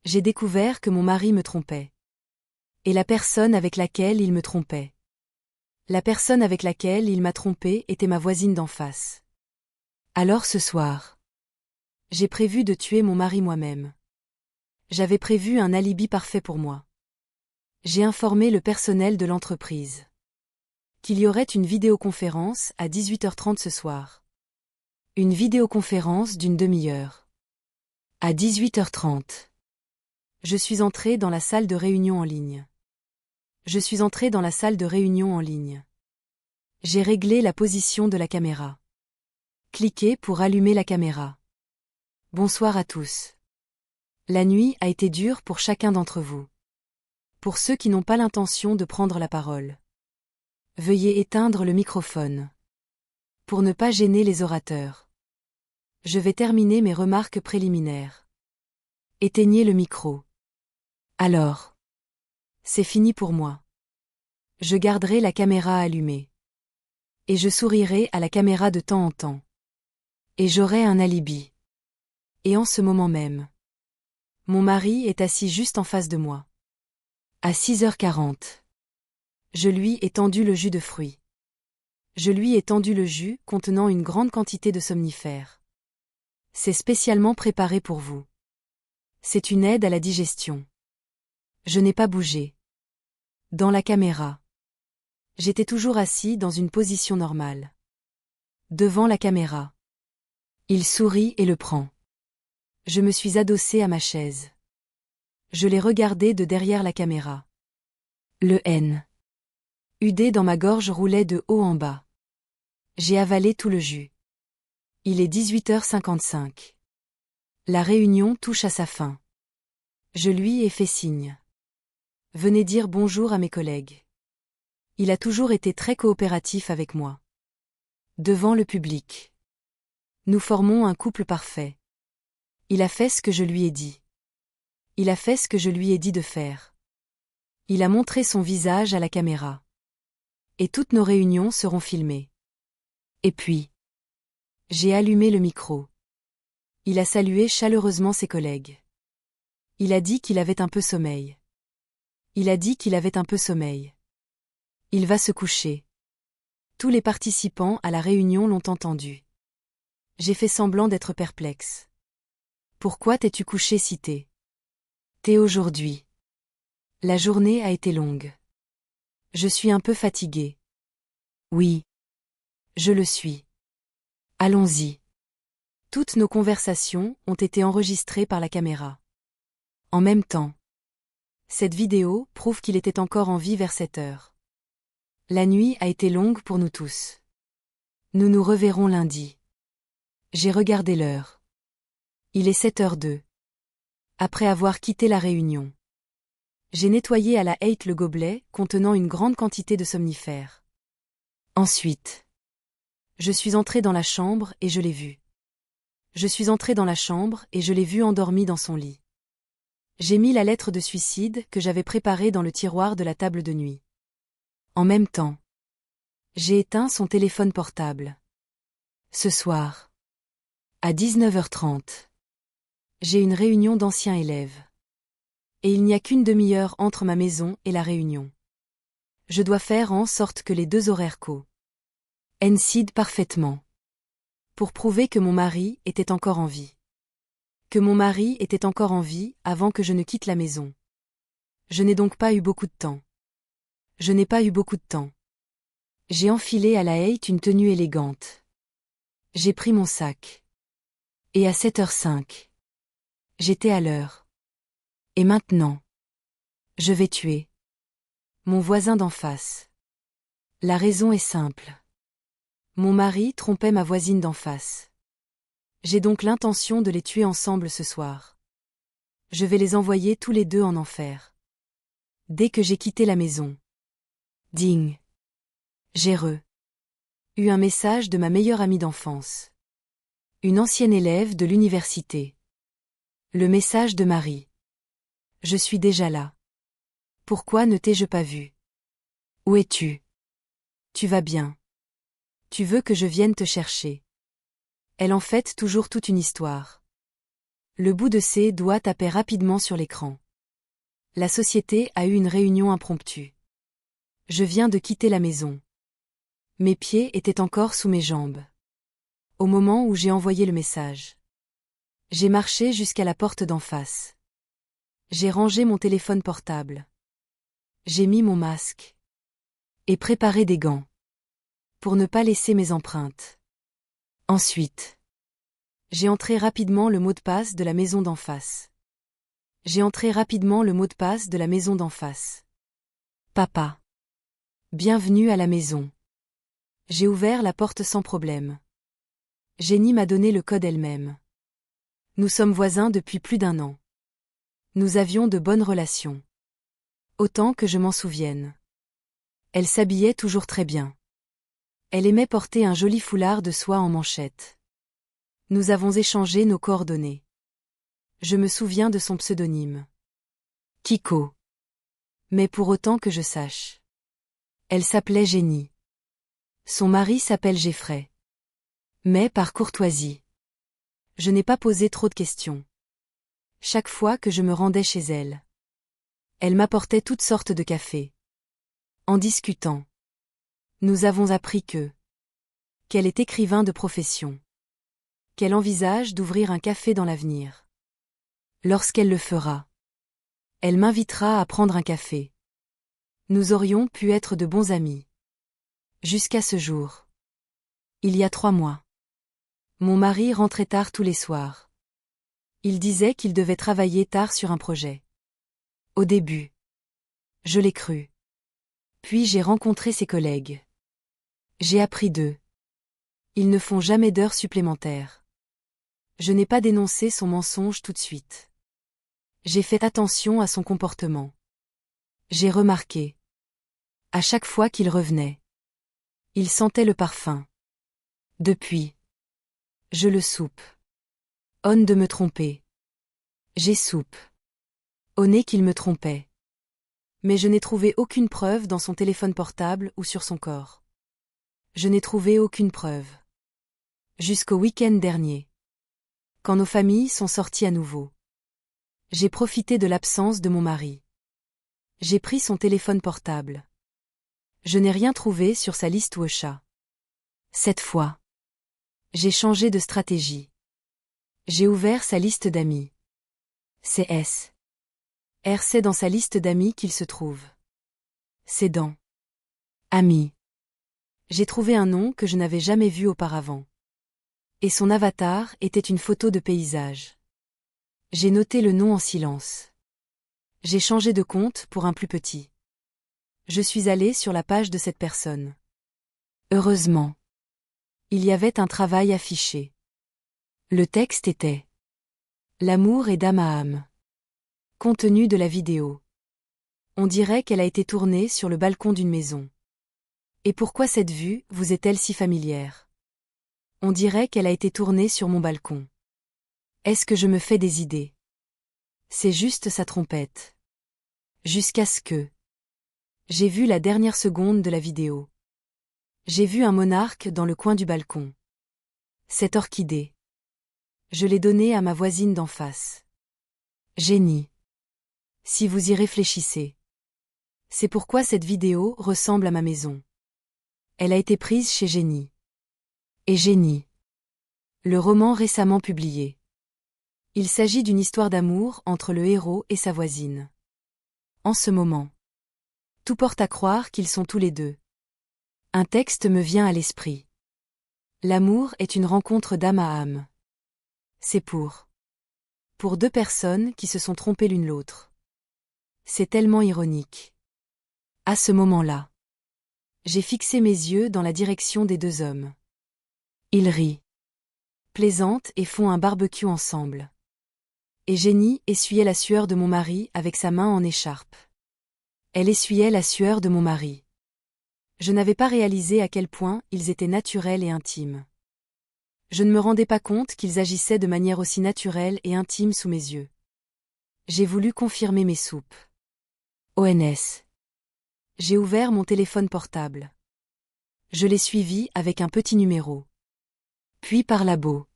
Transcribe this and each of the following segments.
J'ai découvert que mon mari me trompait. Et la personne avec laquelle il me trompait. La personne avec laquelle il m'a trompé était ma voisine d'en face. Alors ce soir, j'ai prévu de tuer mon mari moi-même. J'avais prévu un alibi parfait pour moi. J'ai informé le personnel de l'entreprise qu'il y aurait une vidéoconférence à 18h30 ce soir. Une vidéoconférence d'une demi-heure. À 18h30. Je suis entré dans la salle de réunion en ligne. Je suis entré dans la salle de réunion en ligne. J'ai réglé la position de la caméra. Cliquez pour allumer la caméra. Bonsoir à tous. La nuit a été dure pour chacun d'entre vous. Pour ceux qui n'ont pas l'intention de prendre la parole, veuillez éteindre le microphone. Pour ne pas gêner les orateurs, je vais terminer mes remarques préliminaires. Éteignez le micro. Alors, c'est fini pour moi. Je garderai la caméra allumée. Et je sourirai à la caméra de temps en temps. Et j'aurai un alibi. Et en ce moment même, mon mari est assis juste en face de moi. À 6h40. Je lui ai tendu le jus de fruits. Je lui ai tendu le jus contenant une grande quantité de somnifères. C'est spécialement préparé pour vous. C'est une aide à la digestion. Je n'ai pas bougé. Dans la caméra. J'étais toujours assis dans une position normale. Devant la caméra. Il sourit et le prend. Je me suis adossé à ma chaise. Je l'ai regardé de derrière la caméra. Le N. UD dans ma gorge roulait de haut en bas. J'ai avalé tout le jus. Il est 18h55. La réunion touche à sa fin. Je lui ai fait signe. Venez dire bonjour à mes collègues. Il a toujours été très coopératif avec moi. Devant le public. Nous formons un couple parfait. Il a fait ce que je lui ai dit. Il a fait ce que je lui ai dit de faire. Il a montré son visage à la caméra. Et toutes nos réunions seront filmées. Et puis, j'ai allumé le micro. Il a salué chaleureusement ses collègues. Il a dit qu'il avait un peu sommeil. Il a dit qu'il avait un peu sommeil. Il va se coucher. Tous les participants à la réunion l'ont entendu. J'ai fait semblant d'être perplexe. Pourquoi t'es-tu couché si t'es aujourd'hui? La journée a été longue. Je suis un peu fatiguée. Oui. Je le suis. Allons-y. Toutes nos conversations ont été enregistrées par la caméra. En même temps. Cette vidéo prouve qu'il était encore en vie vers 7 heures. La nuit a été longue pour nous tous. Nous nous reverrons lundi. J'ai regardé l'heure. Il est 7h02. Après avoir quitté la réunion. J'ai nettoyé à la hâte le gobelet contenant une grande quantité de somnifères. Ensuite. Je suis entré dans la chambre et je l'ai vu. Je suis entré dans la chambre et je l'ai vu endormi dans son lit. J'ai mis la lettre de suicide que j'avais préparée dans le tiroir de la table de nuit. En même temps. J'ai éteint son téléphone portable. Ce soir. À 19h30. J'ai une réunion d'anciens élèves. Et il n'y a qu'une demi-heure entre ma maison et la réunion. Je dois faire en sorte que les deux horaires coïncident parfaitement. Pour prouver que mon mari était encore en vie. Que mon mari était encore en vie avant que je ne quitte la maison. Je n'ai donc pas eu beaucoup de temps. Je n'ai pas eu beaucoup de temps. J'ai enfilé à la hâte une tenue élégante. J'ai pris mon sac. Et à 7h05. J'étais à l'heure. Et maintenant. Je vais tuer mon voisin d'en face. La raison est simple. Mon mari trompait ma voisine d'en face. J'ai donc l'intention de les tuer ensemble ce soir. Je vais les envoyer tous les deux en enfer. Dès que j'ai quitté la maison. Ding. J'ai eu un message de ma meilleure amie d'enfance. Une ancienne élève de l'université. Le message de Marie. Je suis déjà là. Pourquoi ne t'ai-je pas vu? Où es-tu? Tu vas bien. Tu veux que je vienne te chercher. Elle en fait toujours toute une histoire. Le bout de ses doigts tapait rapidement sur l'écran. La société a eu une réunion impromptue. Je viens de quitter la maison. Mes pieds étaient encore sous mes jambes. Au moment où j'ai envoyé le message. J'ai marché jusqu'à la porte d'en face. J'ai rangé mon téléphone portable. J'ai mis mon masque. Et préparé des gants. Pour ne pas laisser mes empreintes. Ensuite. J'ai entré rapidement le mot de passe de la maison d'en face. J'ai entré rapidement le mot de passe de la maison d'en face. Papa. Bienvenue à la maison. J'ai ouvert la porte sans problème. Jenny m'a donné le code elle-même. Nous sommes voisins depuis plus d'1 an. Nous avions de bonnes relations. Autant que je m'en souvienne. Elle s'habillait toujours très bien. Elle aimait porter un joli foulard de soie en manchette. Nous avons échangé nos coordonnées. Je me souviens de son pseudonyme. Kiko. Mais pour autant que je sache. Elle s'appelait Jenny. Son mari s'appelle Jeffrey. Mais par courtoisie. Je n'ai pas posé trop de questions. Chaque fois que je me rendais chez elle. Elle m'apportait toutes sortes de cafés. En discutant. Nous avons appris qu'elle est écrivain de profession. Qu'elle envisage d'ouvrir un café dans l'avenir. Lorsqu'elle le fera. Elle m'invitera à prendre un café. Nous aurions pu être de bons amis. Jusqu'à ce jour. Il y a 3 mois. Mon mari rentrait tard tous les soirs. Il disait qu'il devait travailler tard sur un projet. Au début. Je l'ai cru. Puis j'ai rencontré ses collègues. J'ai appris d'eux. Ils ne font jamais d'heures supplémentaires. Je n'ai pas dénoncé son mensonge tout de suite. J'ai fait attention à son comportement. J'ai remarqué. À chaque fois qu'il revenait. Il sentait le parfum. Depuis. Je le soupe. On de me tromper. J'ai soupe. Au nez qu'il me trompait. Mais je n'ai trouvé aucune preuve dans son téléphone portable ou sur son corps. Je n'ai trouvé aucune preuve. Jusqu'au week-end dernier. Quand nos familles sont sorties à nouveau. J'ai profité de l'absence de mon mari. J'ai pris son téléphone portable. Je n'ai rien trouvé sur sa liste WhatsApp. Cette fois. J'ai changé de stratégie. J'ai ouvert sa liste d'amis. CS. C'est dans sa liste d'amis qu'il se trouve. C'est dans Amis. J'ai trouvé un nom que je n'avais jamais vu auparavant. Et son avatar était une photo de paysage. J'ai noté le nom en silence. J'ai changé de compte pour un plus petit. Je suis allé sur la page de cette personne. Heureusement. Il y avait un travail affiché. Le texte était L'amour est d'âme à âme. Contenu de la vidéo. On dirait qu'elle a été tournée sur le balcon d'une maison. Et pourquoi cette vue vous est-elle si familière? On dirait qu'elle a été tournée sur mon balcon. Est-ce que je me fais des idées? C'est juste sa trompette. Jusqu'à ce que j'ai vu la dernière seconde de la vidéo. J'ai vu un monarque dans le coin du balcon. Cette orchidée. Je l'ai donnée à ma voisine d'en face. Jenny. Si vous y réfléchissez. C'est pourquoi cette vidéo ressemble à ma maison. Elle a été prise chez Jenny. Et Jenny. Le roman récemment publié. Il s'agit d'une histoire d'amour entre le héros et sa voisine. En ce moment. Tout porte à croire qu'ils sont tous les deux. Un texte me vient à l'esprit. L'amour est une rencontre d'âme à âme. C'est pour 2 personnes qui se sont trompées l'une l'autre. C'est tellement ironique. À ce moment-là. J'ai fixé mes yeux dans la direction des 2 hommes. Ils rient. Plaisantent et font un barbecue ensemble. Et Jenny essuyait la sueur de mon mari avec sa main en écharpe. Elle essuyait la sueur de mon mari. Je n'avais pas réalisé à quel point ils étaient naturels et intimes. Je ne me rendais pas compte qu'ils agissaient de manière aussi naturelle et intime sous mes yeux. J'ai voulu confirmer mes soupes. ONS. J'ai ouvert mon téléphone portable. Je l'ai suivi avec un petit numéro. Puis par labo.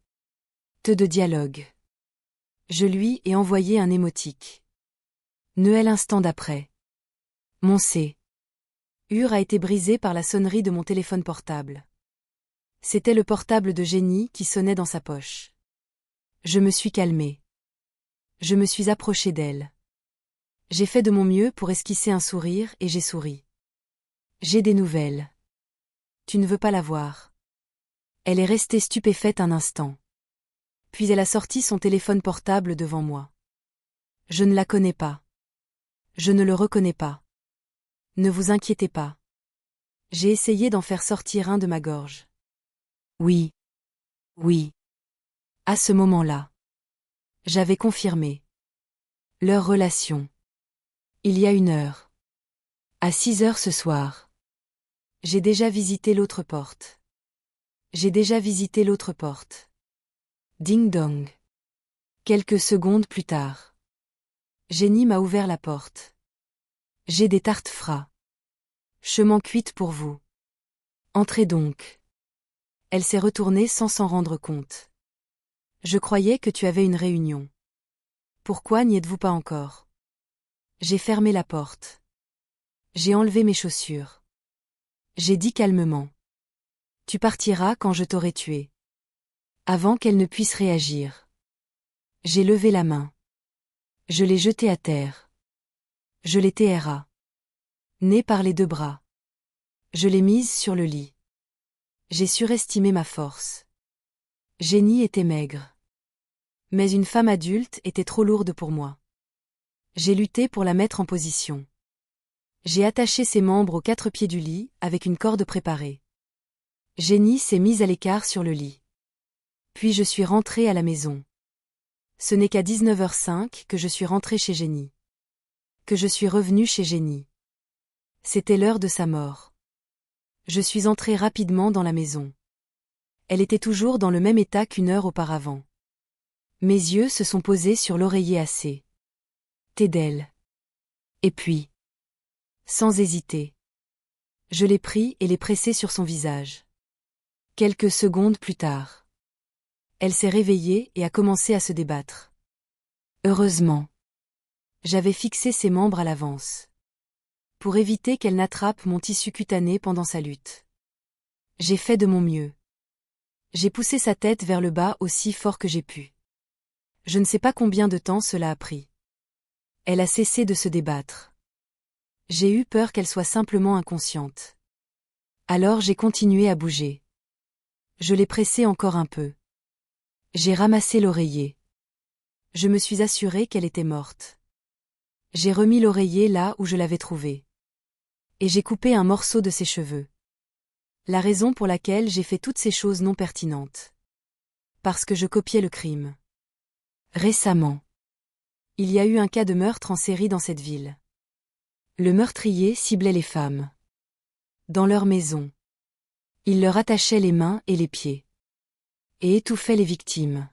De dialogue. Je lui ai envoyé un émotique. Noël instant d'après. Mon C.U. a été brisé par la sonnerie de mon téléphone portable. C'était le portable de Jenny qui sonnait dans sa poche. Je me suis calmée. Je me suis approchée d'elle. J'ai fait de mon mieux pour esquisser un sourire et j'ai souri. J'ai des nouvelles. Tu ne veux pas la voir. Elle est restée stupéfaite un instant. Puis elle a sorti son téléphone portable devant moi. Je ne la connais pas. Je ne le reconnais pas. Ne vous inquiétez pas. J'ai essayé d'en faire sortir un de ma gorge. Oui. Oui. À ce moment-là. J'avais confirmé. Leur relation. Il y a 1 heure. À 6 heures ce soir. J'ai déjà visité l'autre porte. J'ai déjà visité l'autre porte. Ding dong. Quelques secondes plus tard. Jenny m'a ouvert la porte. J'ai des tartes fras. Chemin cuite pour vous. Entrez donc. Elle s'est retournée sans s'en rendre compte. Je croyais que tu avais une réunion. Pourquoi n'y êtes-vous pas encore? J'ai fermé la porte. J'ai enlevé mes chaussures. J'ai dit calmement. Tu partiras quand je t'aurai tué. Avant qu'elle ne puisse réagir. J'ai levé la main. Je l'ai jetée à terre. Je l'ai TRA. Née par les 2 bras. Je l'ai mise sur le lit. J'ai surestimé ma force. Jenny était maigre. Mais une femme adulte était trop lourde pour moi. J'ai lutté pour la mettre en position. J'ai attaché ses membres aux 4 pieds du lit avec une corde préparée. Jenny s'est mise à l'écart sur le lit. Puis je suis rentrée à la maison. Ce n'est qu'à 19h05 que je suis rentrée chez Jenny. Que je suis revenue chez Jenny. C'était l'heure de sa mort. Je suis entrée rapidement dans la maison. Elle était toujours dans le même état qu'1 heure auparavant. Mes yeux se sont posés sur l'oreiller assez. T'es d'elle. Et puis. Sans hésiter. Je l'ai pris et l'ai pressé sur son visage. Quelques secondes plus tard. Elle s'est réveillée et a commencé à se débattre. Heureusement. J'avais fixé ses membres à l'avance. Pour éviter qu'elle n'attrape mon tissu cutané pendant sa lutte. J'ai fait de mon mieux. J'ai poussé sa tête vers le bas aussi fort que j'ai pu. Je ne sais pas combien de temps cela a pris. Elle a cessé de se débattre. J'ai eu peur qu'elle soit simplement inconsciente. Alors j'ai continué à bouger. Je l'ai pressée encore un peu. J'ai ramassé l'oreiller. Je me suis assurée qu'elle était morte. J'ai remis l'oreiller là où je l'avais trouvé. Et j'ai coupé un morceau de ses cheveux. La raison pour laquelle j'ai fait toutes ces choses non pertinentes. Parce que je copiais le crime. Récemment. Il y a eu un cas de meurtre en série dans cette ville. Le meurtrier ciblait les femmes. Dans leur maison. Il leur attachait les mains et les pieds. Et étouffait les victimes.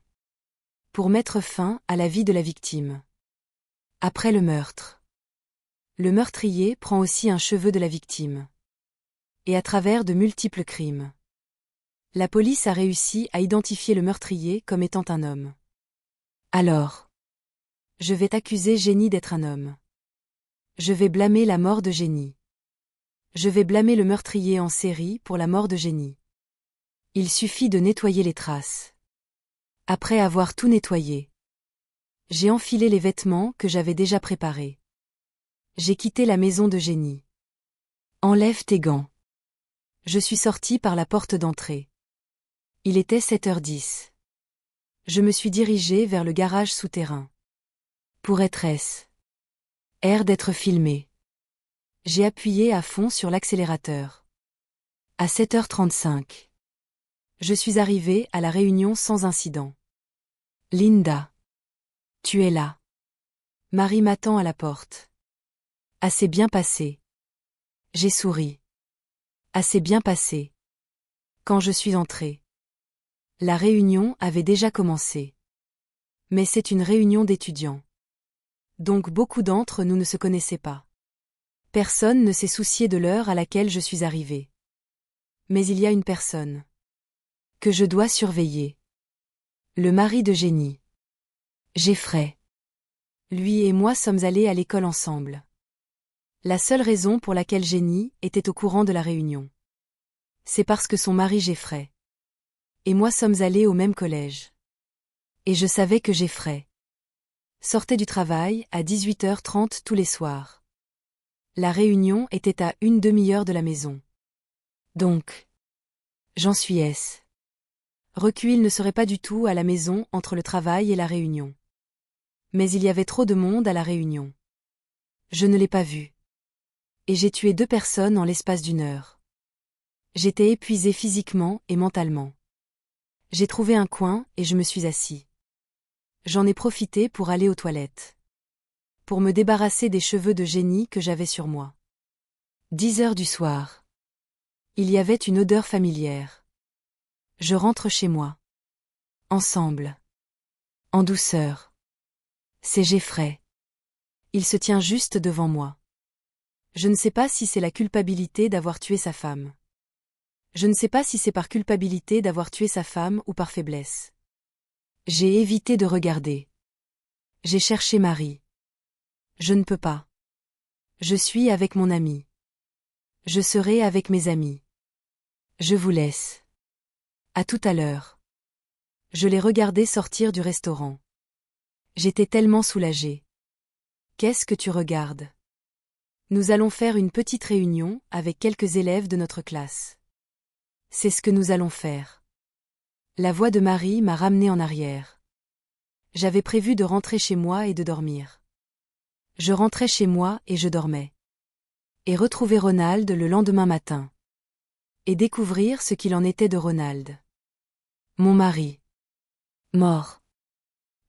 Pour mettre fin à la vie de la victime. Après le meurtre. Le meurtrier prend aussi un cheveu de la victime. Et à travers de multiples crimes. La police a réussi à identifier le meurtrier comme étant un homme. Alors. Je vais accuser Jenny d'être un homme. Je vais blâmer la mort de Jenny. Je vais blâmer le meurtrier en série pour la mort de Jenny. Il suffit de nettoyer les traces. Après avoir tout nettoyé. J'ai enfilé les vêtements que j'avais déjà préparés. J'ai quitté la maison de Jenny. Enlève tes gants. Je suis sortie par la porte d'entrée. Il était 7h10. Je me suis dirigée vers le garage souterrain. Pour être d'être filmé. J'ai appuyé à fond sur l'accélérateur. À 7h35. Je suis arrivée à la réunion sans incident. Linda. Tu es là. Marie m'attend à la porte. Assez bien passé. J'ai souri. Assez bien passé. Quand je suis entrée. La réunion avait déjà commencé. Mais c'est une réunion d'étudiants. Donc beaucoup d'entre nous ne se connaissaient pas. Personne ne s'est soucié de l'heure à laquelle je suis arrivée. Mais il y a une personne que je dois surveiller. Le mari de Jenny. Jeffrey. Lui et moi sommes allés à l'école ensemble. La seule raison pour laquelle Jenny était au courant de la réunion. C'est parce que son mari Jeffrey et moi sommes allés au même collège. Et je savais que Jeffrey sortait du travail à 18h30 tous les soirs. La réunion était à une demi-heure de la maison. Donc, j'en suis S. Recuil ne serait pas du tout à la maison entre le travail et la réunion. Mais il y avait trop de monde à la réunion. Je ne l'ai pas vu. Et j'ai tué 2 personnes en l'espace d'une heure. J'étais épuisé physiquement et mentalement. J'ai trouvé un coin et je me suis assis. J'en ai profité pour aller aux toilettes. Pour me débarrasser des cheveux de Jenny que j'avais sur moi. 10 heures du soir. Il y avait une odeur familière. Je rentre chez moi. Ensemble. En douceur. C'est Jeffrey. Il se tient juste devant moi. Je ne sais pas si c'est la culpabilité d'avoir tué sa femme. Je ne sais pas si c'est par culpabilité d'avoir tué sa femme ou par faiblesse. J'ai évité de regarder. J'ai cherché Marie. Je ne peux pas. Je suis avec mon ami. Je serai avec mes amis. Je vous laisse. À tout à l'heure. Je l'ai regardé sortir du restaurant. J'étais tellement soulagée. Qu'est-ce que tu regardes? Nous allons faire une petite réunion avec quelques élèves de notre classe. C'est ce que nous allons faire. La voix de Marie m'a ramenée en arrière. J'avais prévu de rentrer chez moi et de dormir. Je rentrais chez moi et je dormais. Et retrouver Ronald le lendemain matin. Et découvrir ce qu'il en était de Ronald. Mon mari. Mort.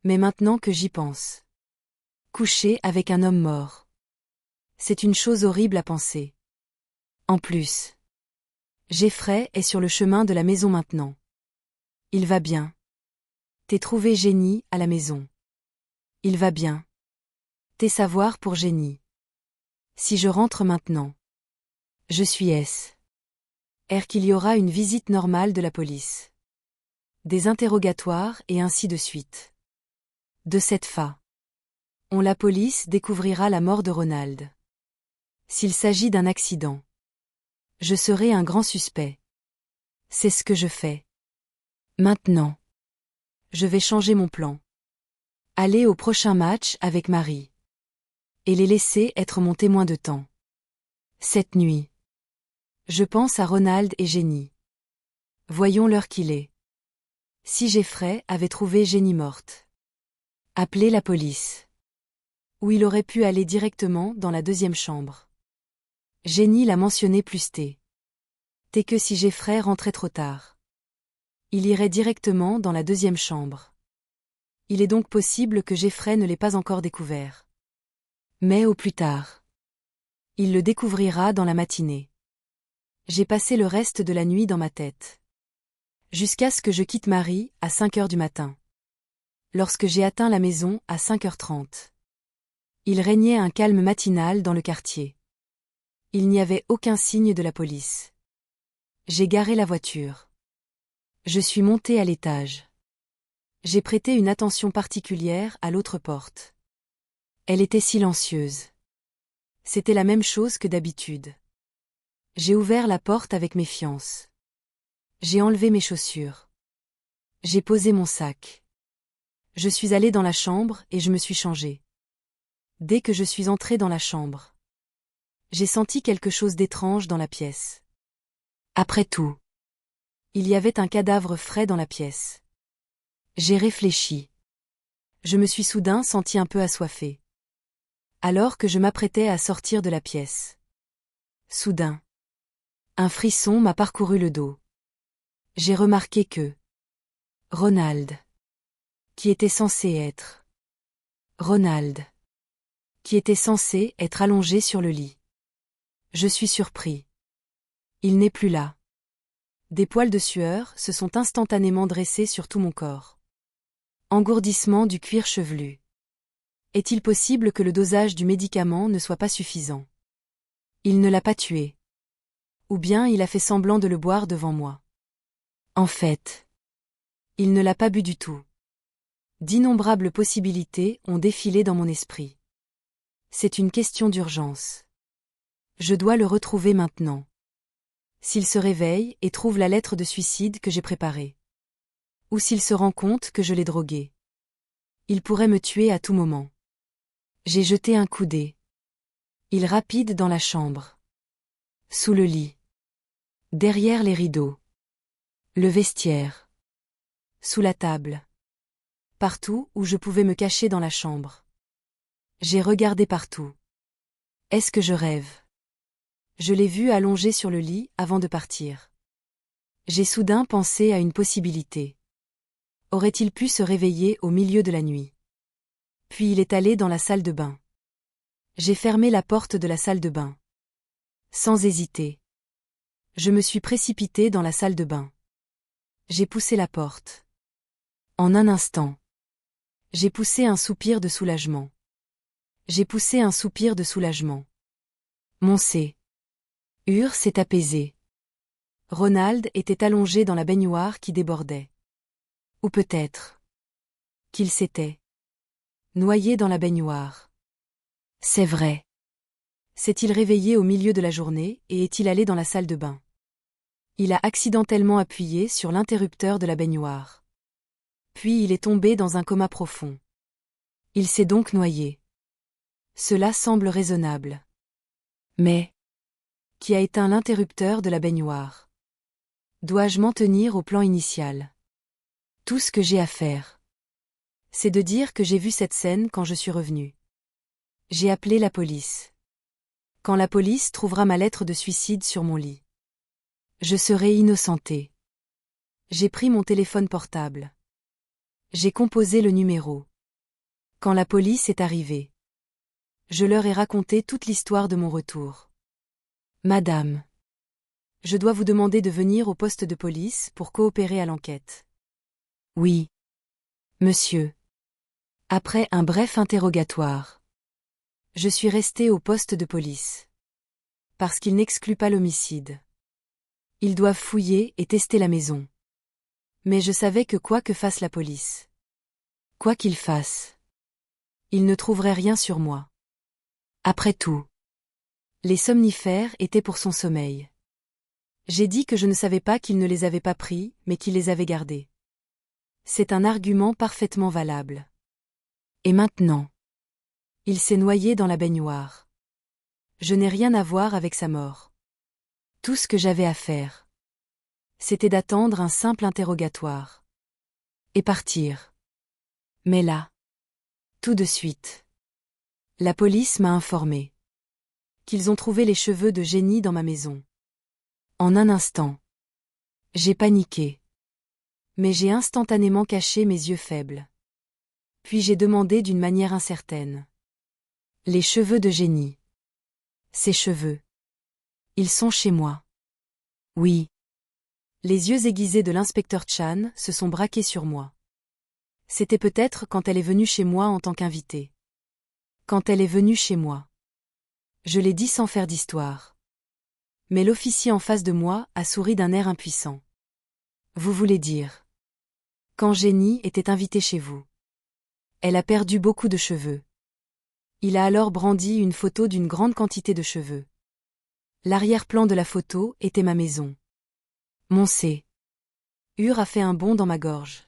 Mais maintenant que j'y pense. Couché avec un homme mort. C'est une chose horrible à penser. En plus. Jeffrey est sur le chemin de la maison maintenant. Il va bien. T'es trouvé Jenny à la maison. Il va bien. T'es savoir pour Jenny. Si je rentre maintenant. Je suis S. R qu'il y aura une visite normale de la police. Des interrogatoires et ainsi de suite. De cette fa. La police découvrira la mort de Ronald. S'il s'agit d'un accident. Je serai un grand suspect. C'est ce que je fais. Maintenant. Je vais changer mon plan. Aller au prochain match avec Marie. Et les laisser être mon témoin de temps. Cette nuit. Je pense à Ronald et Jenny. Voyons l'heure qu'il est. Si Jeffrey avait trouvé Jenny morte. Appeler la police. Ou il aurait pu aller directement dans la deuxième chambre. Jenny l'a mentionné plus tôt. T'es que si Jeffrey rentrait trop tard. Il irait directement dans la deuxième chambre. Il est donc possible que Jeffrey ne l'ait pas encore découvert. Mais au plus tard. Il le découvrira dans la matinée. J'ai passé le reste de la nuit dans ma tête. Jusqu'à ce que je quitte Marie à 5 heures du matin. Lorsque j'ai atteint la maison à 5h30. Il régnait un calme matinal dans le quartier. Il n'y avait aucun signe de la police. J'ai garé la voiture. Je suis monté à l'étage. J'ai prêté une attention particulière à l'autre porte. Elle était silencieuse. C'était la même chose que d'habitude. J'ai ouvert la porte avec méfiance. J'ai enlevé mes chaussures. J'ai posé mon sac. Je suis allé dans la chambre et je me suis changé. Dès que je suis entré dans la chambre, j'ai senti quelque chose d'étrange dans la pièce. Après tout, il y avait un cadavre frais dans la pièce. J'ai réfléchi. Je me suis soudain senti un peu assoiffé. Alors que je m'apprêtais à sortir de la pièce. Soudain, un frisson m'a parcouru le dos. J'ai remarqué que Ronald, qui était censé être Ronald, qui était censé être allongé sur le lit. Je suis surpris. Il n'est plus là. Des poils de sueur se sont instantanément dressés sur tout mon corps. Engourdissement du cuir chevelu. Est-il possible que le dosage du médicament ne soit pas suffisant? Il ne l'a pas tué. Ou bien il a fait semblant de le boire devant moi. En fait, il ne l'a pas bu du tout. D'innombrables possibilités ont défilé dans mon esprit. C'est une question d'urgence. Je dois le retrouver maintenant. S'il se réveille et trouve la lettre de suicide que j'ai préparée. Ou s'il se rend compte que je l'ai drogué. Il pourrait me tuer à tout moment. J'ai jeté un coup d'œil. Il rapide dans la chambre. Sous le lit. Derrière les rideaux. Le vestiaire. Sous la table. Partout où je pouvais me cacher dans la chambre. J'ai regardé partout. Est-ce que je rêve? Je l'ai vu allongé sur le lit avant de partir. J'ai soudain pensé à une possibilité. Aurait-il pu se réveiller au milieu de la nuit? Puis il est allé dans la salle de bain. J'ai fermé la porte de la salle de bain. Sans hésiter. Je me suis précipitée dans la salle de bain. J'ai poussé la porte. En un instant. J'ai poussé un soupir de soulagement. J'ai poussé un soupir de soulagement. Mon s'est apaisé. Ronald était allongé dans la baignoire qui débordait. Ou peut-être qu'il s'était noyé dans la baignoire. C'est vrai. S'est-il réveillé au milieu de la journée et est-il allé dans la salle de bain? Il a accidentellement appuyé sur l'interrupteur de la baignoire. Puis il est tombé dans un coma profond. Il s'est donc noyé. Cela semble raisonnable. Mais qui a éteint l'interrupteur de la baignoire? Dois-je m'en tenir au plan initial? Tout ce que j'ai à faire, c'est de dire que j'ai vu cette scène quand je suis revenu. J'ai appelé la police. Quand la police trouvera ma lettre de suicide sur mon lit, je serai innocenté. J'ai pris mon téléphone portable. J'ai composé le numéro. Quand la police est arrivée, je leur ai raconté toute l'histoire de mon retour. Madame, je dois vous demander de venir au poste de police pour coopérer à l'enquête. Oui. Monsieur. Après un bref interrogatoire, je suis resté au poste de police. Parce qu'il n'exclut pas l'homicide. Ils doivent fouiller et tester la maison. Mais je savais que quoi que fasse la police, quoi qu'ils fassent, ils ne trouveraient rien sur moi. Après tout, les somnifères étaient pour son sommeil. J'ai dit que je ne savais pas qu'il ne les avait pas pris, mais qu'il les avait gardés. C'est un argument parfaitement valable. Et maintenant, il s'est noyé dans la baignoire. Je n'ai rien à voir avec sa mort. Tout ce que j'avais à faire, c'était d'attendre un simple interrogatoire. Et partir. Mais là, tout de suite, la police m'a informé qu'ils ont trouvé les cheveux de Jenny dans ma maison. En un instant, j'ai paniqué. Mais j'ai instantanément caché mes yeux faibles. Puis j'ai demandé d'une manière incertaine. Les cheveux de Jenny. Ces cheveux. Ils sont chez moi. Oui. Les yeux aiguisés de l'inspecteur Chan se sont braqués sur moi. C'était peut-être quand elle est venue chez moi en tant qu'invitée. Quand elle est venue chez moi. Je l'ai dit sans faire d'histoire. Mais l'officier en face de moi a souri d'un air impuissant. Vous voulez dire? Quand Jenny était invitée chez vous. Elle a perdu beaucoup de cheveux. Il a alors brandi une photo d'une grande quantité de cheveux. L'arrière-plan de la photo était ma maison. Mon a fait un bond dans ma gorge.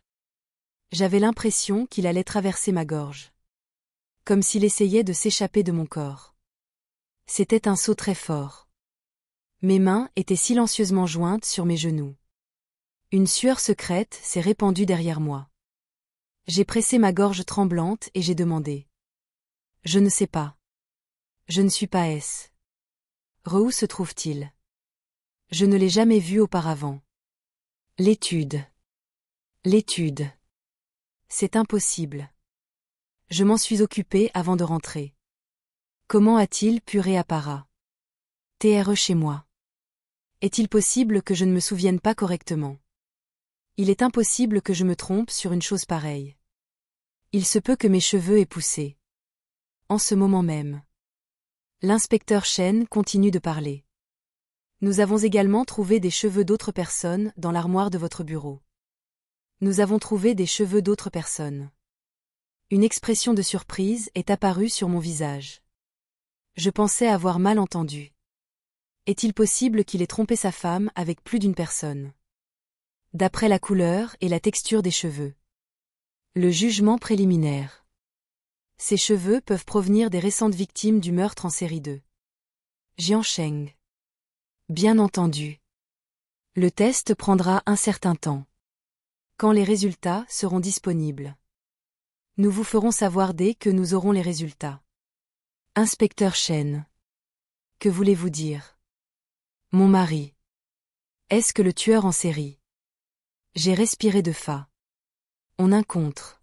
J'avais l'impression qu'il allait traverser ma gorge. Comme s'il essayait de s'échapper de mon corps. C'était un saut très fort. Mes mains étaient silencieusement jointes sur mes genoux. Une sueur secrète s'est répandue derrière moi. J'ai pressé ma gorge tremblante et j'ai demandé. Je ne sais pas. Je ne suis pas S. Où se trouve-t-il? Je ne l'ai jamais vu auparavant. L'étude. L'étude. C'est impossible. Je m'en suis occupée avant de rentrer. Comment a-t-il pu réapparaître chez moi? Est-il possible que je ne me souvienne pas correctement? Il est impossible que je me trompe sur une chose pareille. Il se peut que mes cheveux aient poussé. En ce moment même. L'inspecteur Chen continue de parler. Nous avons également trouvé des cheveux d'autres personnes dans l'armoire de votre bureau. Nous avons trouvé des cheveux d'autres personnes. Une expression de surprise est apparue sur mon visage. Je pensais avoir mal entendu. Est-il possible qu'il ait trompé sa femme avec plus d'une personne? D'après la couleur et la texture des cheveux. Le jugement préliminaire. Ces cheveux peuvent provenir des récentes victimes du meurtre en série 2. Jiansheng. Bien entendu. Le test prendra un certain temps. Quand les résultats seront disponibles. Nous vous ferons savoir dès que nous aurons les résultats. Inspecteur Chen. Que voulez-vous dire? Mon mari. Est-ce que le tueur en série? J'ai respiré de fa. On incontre.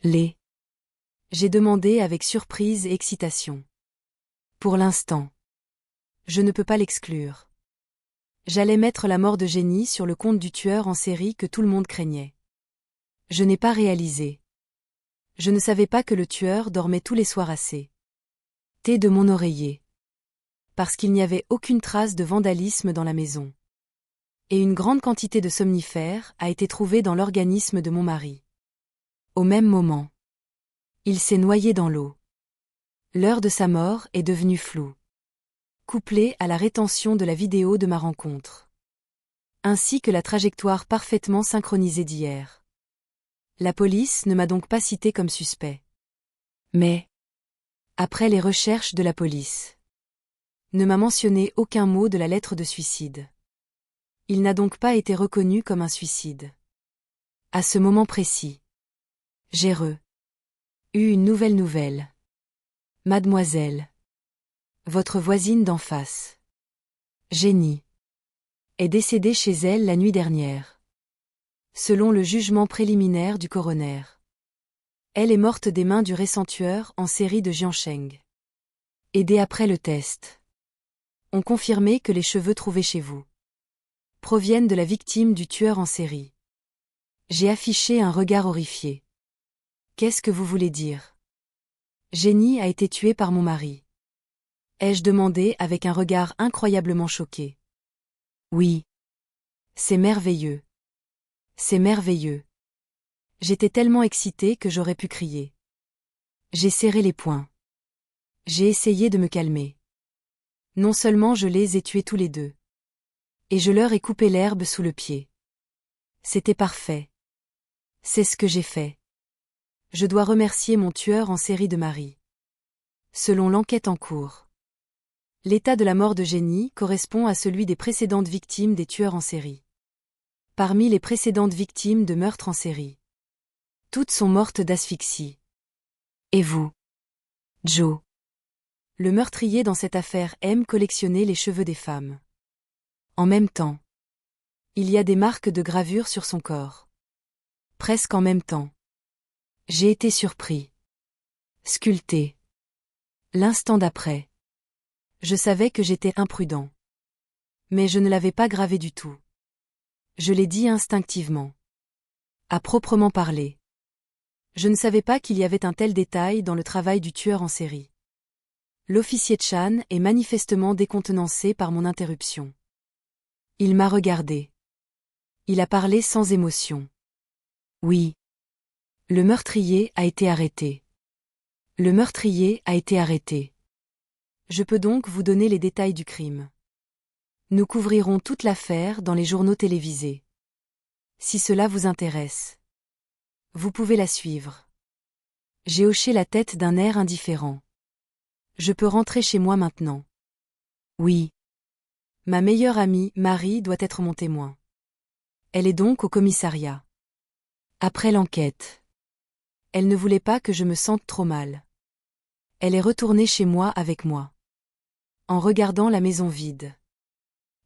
Les. J'ai demandé avec surprise et excitation. Pour l'instant. Je ne peux pas l'exclure. J'allais mettre la mort de Jenny sur le compte du tueur en série que tout le monde craignait. Je n'ai pas réalisé. Je ne savais pas que le tueur dormait tous les soirs assez. Thé de mon oreiller. Parce qu'il n'y avait aucune trace de vandalisme dans la maison. Et une grande quantité de somnifères a été trouvée dans l'organisme de mon mari. Au même moment. Il s'est noyé dans l'eau. L'heure de sa mort est devenue floue. Couplée à la rétention de la vidéo de ma rencontre. Ainsi que la trajectoire parfaitement synchronisée d'hier. La police ne m'a donc pas cité comme suspect. Mais, après les recherches de la police, ne m'a mentionné aucun mot de la lettre de suicide. Il n'a donc pas été reconnu comme un suicide. À ce moment précis, j'ai eu une nouvelle. Mademoiselle. Votre voisine d'en face. Jenny. Est décédée chez elle la nuit dernière. Selon le jugement préliminaire du coroner. Elle est morte des mains du récent tueur en série de Jiansheng. Aidé après le test. On confirmé que les cheveux trouvés chez vous proviennent de la victime du tueur en série. J'ai affiché un regard horrifié. Qu'est-ce que vous voulez dire? Jenny a été tuée par mon mari. Ai-je demandé avec un regard incroyablement choqué. Oui. C'est merveilleux. C'est merveilleux. J'étais tellement excitée que j'aurais pu crier. J'ai serré les poings. J'ai essayé de me calmer. Non seulement je les ai tués tous les deux. Et je leur ai coupé l'herbe sous le pied. C'était parfait. C'est ce que j'ai fait. Je dois remercier mon tueur en série de mari. Selon l'enquête en cours. L'état de la mort de Jenny correspond à celui des précédentes victimes des tueurs en série. Parmi les précédentes victimes de meurtres en série. Toutes sont mortes d'asphyxie. Et vous? Joe. Le meurtrier dans cette affaire aime collectionner les cheveux des femmes. En même temps. Il y a des marques de gravure sur son corps. Presque en même temps. J'ai été surpris. Sculpté. L'instant d'après. Je savais que j'étais imprudent. Mais je ne l'avais pas gravé du tout. Je l'ai dit instinctivement. À proprement parler. Je ne savais pas qu'il y avait un tel détail dans le travail du tueur en série. L'officier Chan est manifestement décontenancé par mon interruption. Il m'a regardé. Il a parlé sans émotion. Oui. Le meurtrier a été arrêté. Le meurtrier a été arrêté. Je peux donc vous donner les détails du crime. Nous couvrirons toute l'affaire dans les journaux télévisés. Si cela vous intéresse. Vous pouvez la suivre. J'ai hoché la tête d'un air indifférent. Je peux rentrer chez moi maintenant. Oui. Ma meilleure amie, Marie, doit être mon témoin. Elle est donc au commissariat. Après l'enquête. Elle ne voulait pas que je me sente trop mal. Elle est retournée chez moi avec moi. En regardant la maison vide.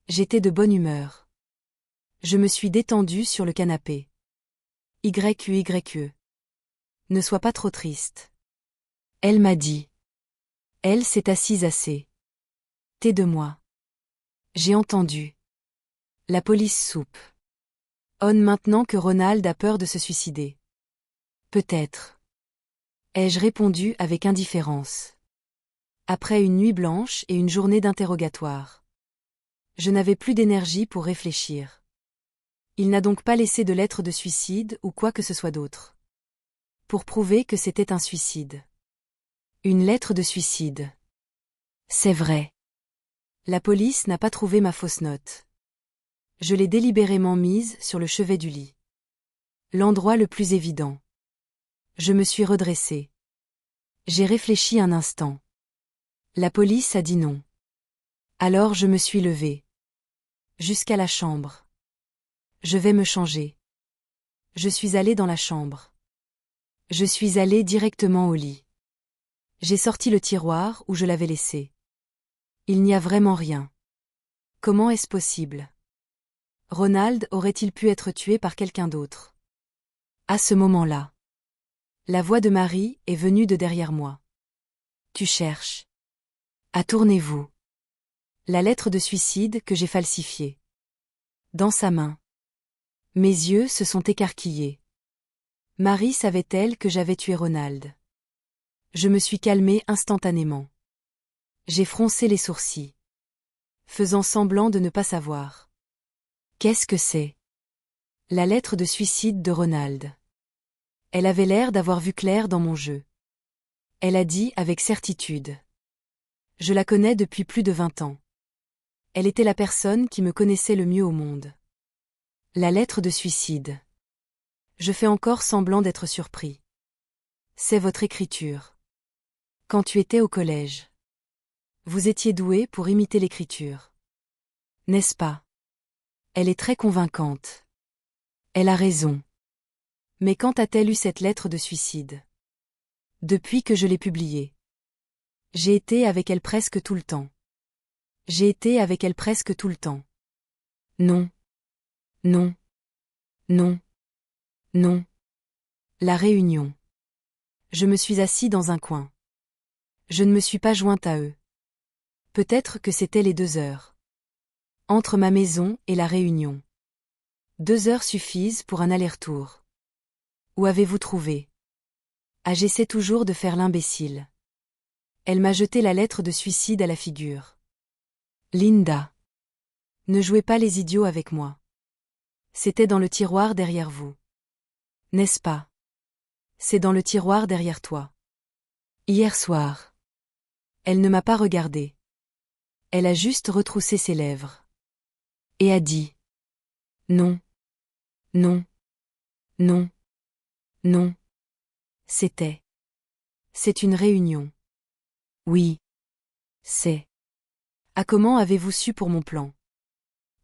J'étais de bonne humeur. Je me suis détendue sur le canapé. YQYE. Ne sois pas trop triste. Elle m'a dit. Elle s'est assise assez. T'es de moi. J'ai entendu. La police soupe. On maintenant que Ronald a peur de se suicider. Peut-être. Ai-je répondu avec indifférence. Après une nuit blanche et une journée d'interrogatoire. Je n'avais plus d'énergie pour réfléchir. Il n'a donc pas laissé de lettre de suicide ou quoi que ce soit d'autre. Pour prouver que c'était un suicide. Une lettre de suicide. C'est vrai. La police n'a pas trouvé ma fausse note. Je l'ai délibérément mise sur le chevet du lit. L'endroit le plus évident. Je me suis redressée. J'ai réfléchi un instant. La police a dit non. Alors je me suis levée. Jusqu'à la chambre. Je vais me changer. Je suis allée dans la chambre. Je suis allée directement au lit. J'ai sorti le tiroir où je l'avais laissé. Il n'y a vraiment rien. Comment est-ce possible? Ronald aurait-il pu être tué par quelqu'un d'autre? À ce moment-là, la voix de Marie est venue de derrière moi. Tu cherches. À tournez-vous. La lettre de suicide que j'ai falsifiée. Dans sa main. Mes yeux se sont écarquillés. Marie savait-elle que j'avais tué Ronald? Je me suis calmée instantanément. J'ai froncé les sourcils. Faisant semblant de ne pas savoir. Qu'est-ce que c'est? La lettre de suicide de Ronald. Elle avait l'air d'avoir vu clair dans mon jeu. Elle a dit avec certitude. Je la connais depuis plus de 20 ans. Elle était la personne qui me connaissait le mieux au monde. La lettre de suicide. Je fais encore semblant d'être surpris. C'est votre écriture. Quand tu étais au collège. Vous étiez doué pour imiter l'écriture. N'est-ce pas? Elle est très convaincante. Elle a raison. Mais quand a-t-elle eu cette lettre de suicide? Depuis que je l'ai publiée. J'ai été avec elle presque tout le temps. J'ai été avec elle presque tout le temps. Non. Non. Non. Non. La réunion. Je me suis assis dans un coin. Je ne me suis pas jointe à eux. Peut-être que c'était les 2 heures. Entre ma maison et la réunion. 2 heures suffisent pour un aller-retour. Où avez-vous trouvé? Ah, j'essaie toujours de faire l'imbécile. Elle m'a jeté la lettre de suicide à la figure. Linda. Ne jouez pas les idiots avec moi. C'était dans le tiroir derrière vous. N'est-ce pas? C'est dans le tiroir derrière toi. Hier soir. Elle ne m'a pas regardé. Elle a juste retroussé ses lèvres. Et a dit. Non. Non. Non. Non. C'était. C'est une réunion. Oui. C'est. Ah, comment avez-vous su pour mon plan?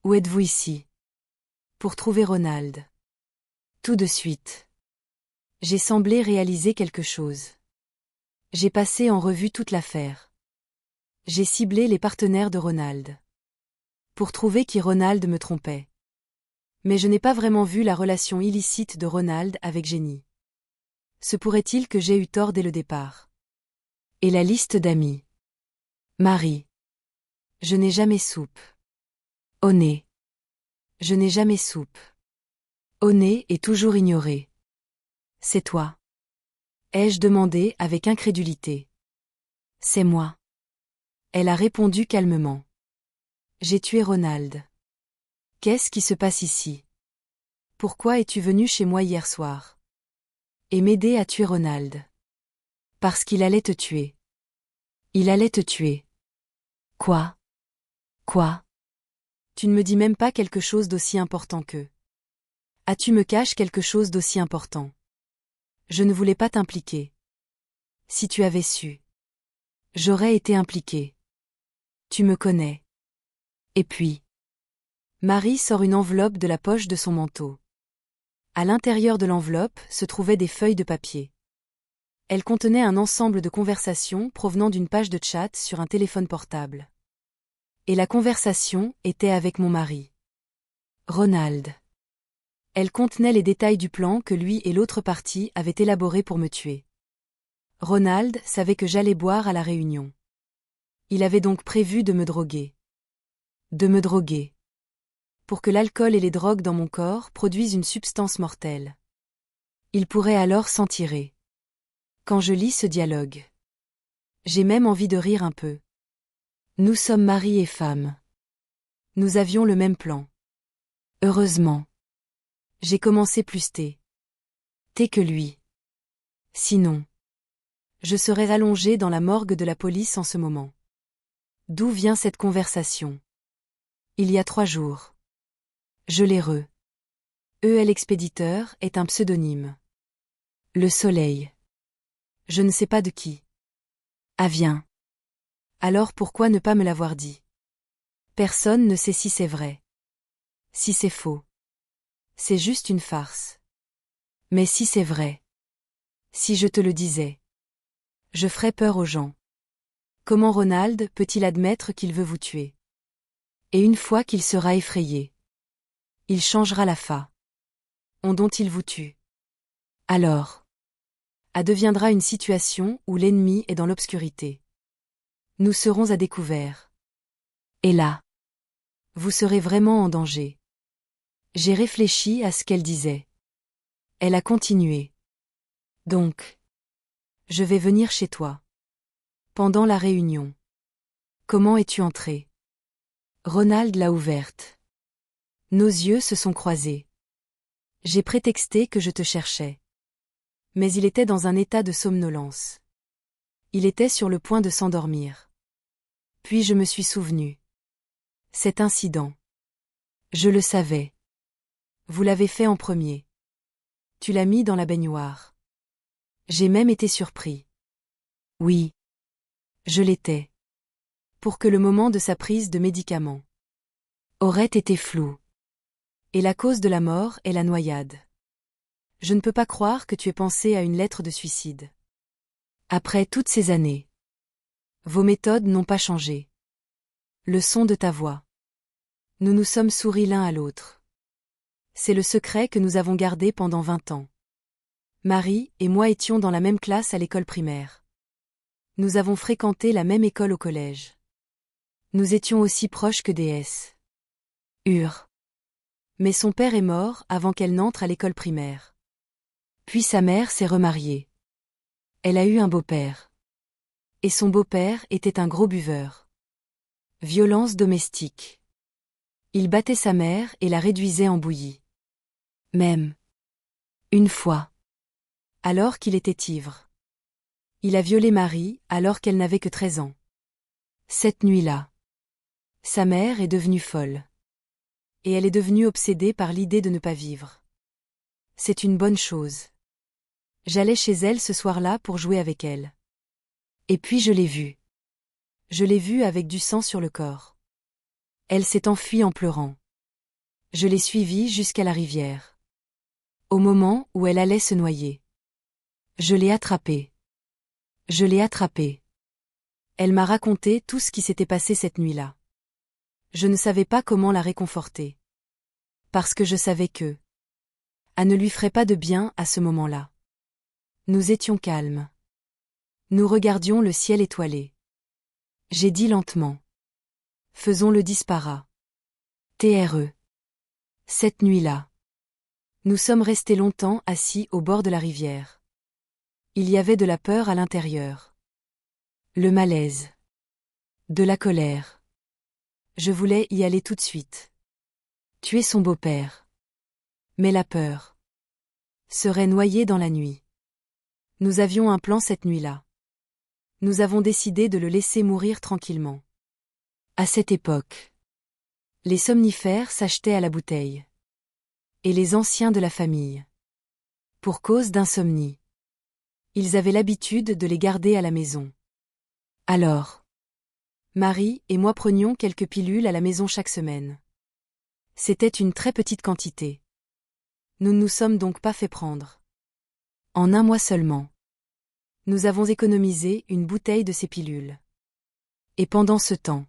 Où êtes-vous ici? Pour trouver Ronald. Tout de suite. J'ai semblé réaliser quelque chose. J'ai passé en revue toute l'affaire. J'ai ciblé les partenaires de Ronald. Pour trouver qui Ronald me trompait. Mais je n'ai pas vraiment vu la relation illicite de Ronald avec Jenny. Se pourrait-il que j'aie eu tort dès le départ? Et la liste d'amis. Marie. Je n'ai jamais soupe. Oné. Je n'ai jamais soupe. Oné est toujours ignoré. C'est toi. Ai-je demandé avec incrédulité. C'est moi. Elle a répondu calmement. J'ai tué Ronald. Qu'est-ce qui se passe ici? Pourquoi es-tu venu chez moi hier soir? Et m'aider à tuer Ronald. Parce qu'il allait te tuer. Il allait te tuer. Quoi? Quoi? Tu ne me dis même pas quelque chose d'aussi important que. Ah, tu me caches quelque chose d'aussi important. Je ne voulais pas t'impliquer. Si tu avais su. J'aurais été impliquée. Tu me connais. Et puis. Marie sort une enveloppe de la poche de son manteau. À l'intérieur de l'enveloppe se trouvaient des feuilles de papier. Elle contenait un ensemble de conversations provenant d'une page de chat sur un téléphone portable. Et la conversation était avec mon mari. Ronald. Elle contenait les détails du plan que lui et l'autre partie avaient élaboré pour me tuer. Ronald savait que j'allais boire à la réunion. Il avait donc prévu de me droguer. De me droguer. Pour que l'alcool et les drogues dans mon corps produisent une substance mortelle. Il pourrait alors s'en tirer. Quand je lis ce dialogue. J'ai même envie de rire un peu. Nous sommes mari et femme. Nous avions le même plan. Heureusement. J'ai commencé plus T que lui. Sinon, je serais allongée dans la morgue de la police en ce moment. D'où vient cette conversation? Il y a 3 jours. Je l'ai re. L'expéditeur est un pseudonyme. Le soleil. Je ne sais pas de qui. Ah viens. Alors pourquoi ne pas me l'avoir dit? Personne ne sait si c'est vrai. Si c'est faux. C'est juste une farce. Mais si c'est vrai. Si je te le disais. Je ferais peur aux gens. Comment Ronald peut-il admettre qu'il veut vous tuer? Et une fois qu'il sera effrayé, il changera la fa. On dont il vous tue. Alors, deviendra une situation où l'ennemi est dans l'obscurité. Nous serons à découvert. Et là, vous serez vraiment en danger. J'ai réfléchi à ce qu'elle disait. Elle a continué. Donc, je vais venir chez toi. Pendant la réunion. Comment es-tu entré? Ronald l'a ouverte. Nos yeux se sont croisés. J'ai prétexté que je te cherchais. Mais il était dans un état de somnolence. Il était sur le point de s'endormir. Puis je me suis souvenu. Cet incident. Je le savais. Vous l'avez fait en premier. Tu l'as mis dans la baignoire. J'ai même été surpris. Oui. Je l'étais. Pour que le moment de sa prise de médicaments aurait été flou. Et la cause de la mort est la noyade. Je ne peux pas croire que tu aies pensé à une lettre de suicide. Après toutes ces années. Vos méthodes n'ont pas changé. Le son de ta voix. Nous nous sommes souris l'un à l'autre. C'est le secret que nous avons gardé pendant 20 ans. Marie et moi étions dans la même classe à l'école primaire. Nous avons fréquenté la même école au collège. Nous étions aussi proches que déesses. Mais son père est mort avant qu'elle n'entre à l'école primaire. Puis sa mère s'est remariée. Elle a eu un beau-père. Et son beau-père était un gros buveur. Violence domestique. Il battait sa mère et la réduisait en bouillie. Même. Une fois. Alors qu'il était ivre. Il a violé Marie alors qu'elle n'avait que 13 ans. Cette nuit-là. Sa mère est devenue folle. Et elle est devenue obsédée par l'idée de ne pas vivre. C'est une bonne chose. J'allais chez elle ce soir-là pour jouer avec elle. Et puis je l'ai vue. Je l'ai vue avec du sang sur le corps. Elle s'est enfuie en pleurant. Je l'ai suivie jusqu'à la rivière. Au moment où elle allait se noyer. Je l'ai attrapée. Je l'ai attrapée. Elle m'a raconté tout ce qui s'était passé cette nuit-là. Je ne savais pas comment la réconforter. Parce que je savais que ne lui ferait pas de bien à ce moment-là. Nous étions calmes. Nous regardions le ciel étoilé. J'ai dit lentement. Faisons-le disparat. TRE. Cette nuit-là. Nous sommes restés longtemps assis au bord de la rivière. Il y avait de la peur à l'intérieur. Le malaise. De la colère. Je voulais y aller tout de suite. Tuer son beau-père. Mais la peur serait noyée dans la nuit. Nous avions un plan cette nuit-là. Nous avons décidé de le laisser mourir tranquillement. À cette époque, les somnifères s'achetaient à la bouteille. Et les anciens de la famille. Pour cause d'insomnie. Ils avaient l'habitude de les garder à la maison. Alors, Marie et moi prenions quelques pilules à la maison chaque semaine. C'était une très petite quantité. Nous ne nous sommes donc pas fait prendre. En un mois seulement. Nous avons économisé une bouteille de ces pilules. Et pendant ce temps,